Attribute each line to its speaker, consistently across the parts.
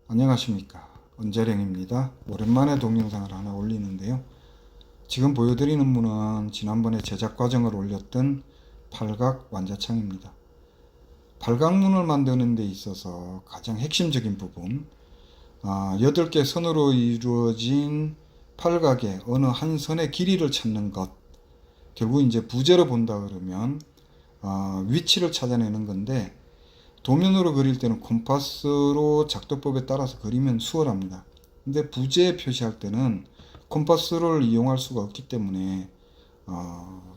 Speaker 1: 안녕하십니까, 은재령입니다. 오랜만에 동영상을 하나 올리는데요. 지금 보여드리는 문은 지난번에 제작 과정을 올렸던 팔각 완자창입니다. 팔각문을 만드는 데 있어서 가장 핵심적인 부분, 8개 선으로 이루어진 팔각의 어느 한 선의 길이를 찾는 것, 결국 이제 부재로 본다 그러면 위치를 찾아내는 건데, 도면으로 그릴 때는 콤파스로 작도법에 따라서 그리면 수월합니다. 근데 부재 표시할 때는 콤파스를 이용할 수가 없기 때문에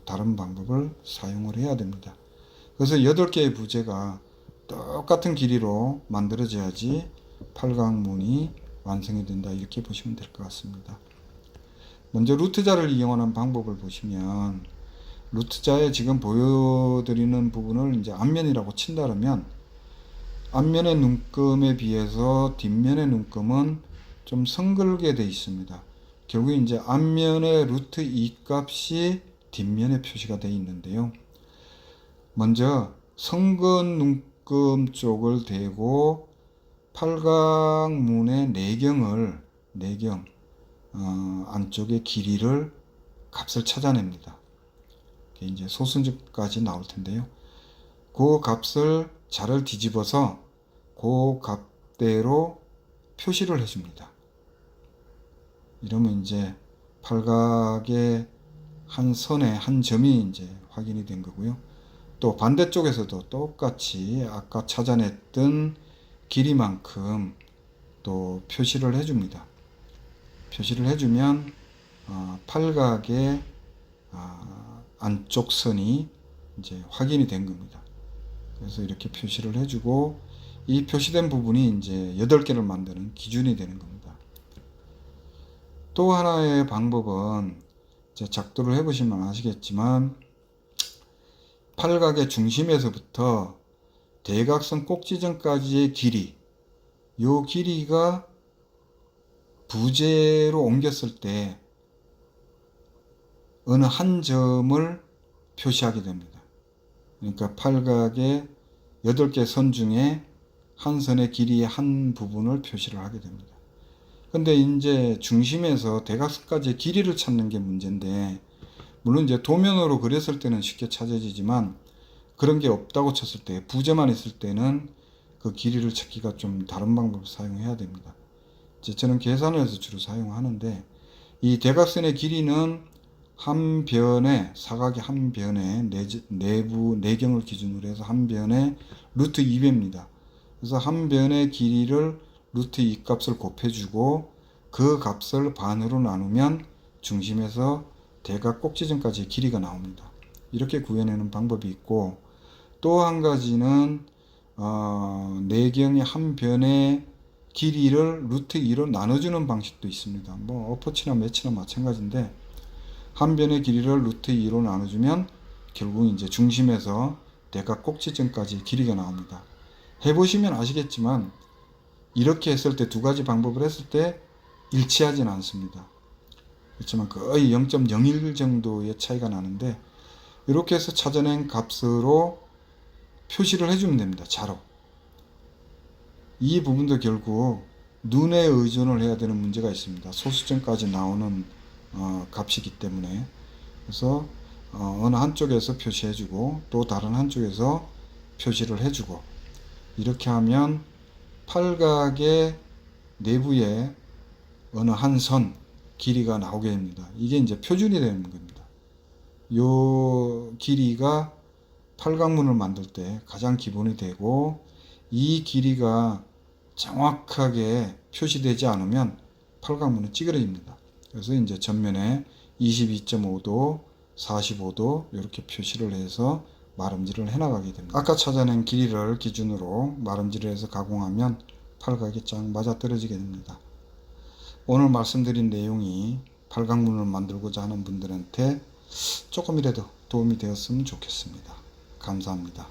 Speaker 1: 다른 방법을 사용을 해야 됩니다. 그래서 8개의 부재가 똑같은 길이로 만들어져야지 팔각문이 완성이 된다, 이렇게 보시면 될 것 같습니다. 먼저 루트자를 이용하는 방법을 보시면, 루트자에 지금 보여드리는 부분을 이제 앞면이라고 친다면, 앞면의 눈금에 비해서 뒷면의 눈금은 좀 성글게 되어 있습니다. 결국 이제 앞면의 루트 2 값이 뒷면에 표시가 되어 있는데요. 먼저 성근 눈금 쪽을 대고 팔각문의 내경 안쪽의 길이를 값을 찾아냅니다. 이제 소수점까지 나올 텐데요. 그 값을 자를 뒤집어서 그 값대로 표시를 해줍니다. 이러면 이제 팔각의 한 선의 한 점이 이제 확인이 된 거고요. 또 반대쪽에서도 똑같이 아까 찾아냈던 길이만큼 또 표시를 해줍니다. 표시를 해주면 팔각의 안쪽 선이 이제 확인이 된 겁니다. 그래서 이렇게 표시를 해주고, 이 표시된 부분이 이제 8개를 만드는 기준이 되는 겁니다. 또 하나의 방법은 이제 작도를 해보시면 아시겠지만, 팔각의 중심에서부터 대각선 꼭지점까지의 길이, 요 길이가 부재로 옮겼을 때 어느 한 점을 표시하게 됩니다. 그러니까 팔각의 8개 선 중에 한 선의 길이의 한 부분을 표시를 하게 됩니다. 근데 이제 중심에서 대각선까지의 길이를 찾는 게 문제인데, 물론 이제 도면으로 그렸을 때는 쉽게 찾아지지만, 그런 게 없다고 쳤을 때, 부재만 있을 때는 그 길이를 찾기가 좀 다른 방법을 사용해야 됩니다. 이제 저는 계산을 해서 주로 사용하는데, 이 대각선의 길이는 한 변에, 사각의 한 변에 내부 내경을 기준으로 해서 한 변에 루트 2배입니다. 그래서 한 변의 길이를 루트 2 값을 곱해주고, 그 값을 반으로 나누면 중심에서 대각 꼭지점까지의 길이가 나옵니다. 이렇게 구해내는 방법이 있고, 또 한 가지는 내경의 한 변의 길이를 루트 2로 나눠주는 방식도 있습니다. 뭐 어퍼치나 매치나 마찬가지인데, 한 변의 길이를 루트 2로 나눠주면 결국 이제 중심에서 대각 꼭지점까지 길이가 나옵니다. 해보시면 아시겠지만, 이렇게 했을 때 두 가지 방법을 했을 때 일치하지는 않습니다. 그렇지만 거의 0.01 정도의 차이가 나는데, 이렇게 해서 찾아낸 값으로 표시를 해주면 됩니다. 자로. 이 부분도 결국 눈에 의존을 해야 되는 문제가 있습니다. 소수점까지 나오는 값이기 때문에. 그래서 어느 한쪽에서 표시해주고 또 다른 한쪽에서 표시를 해주고, 이렇게 하면 팔각의 내부에 어느 한 선 길이가 나오게 됩니다. 이게 이제 표준이 되는 겁니다. 요 길이가 팔각문을 만들 때 가장 기본이 되고, 이 길이가 정확하게 표시되지 않으면 팔각문은 찌그러집니다. 그래서 이제 전면에 22.5도, 45도 이렇게 표시를 해서 마름질을 해나가게 됩니다. 아까 찾아낸 길이를 기준으로 마름질을 해서 가공하면 팔각이 쫙 맞아 떨어지게 됩니다. 오늘 말씀드린 내용이 팔각문을 만들고자 하는 분들한테 조금이라도 도움이 되었으면 좋겠습니다. 감사합니다.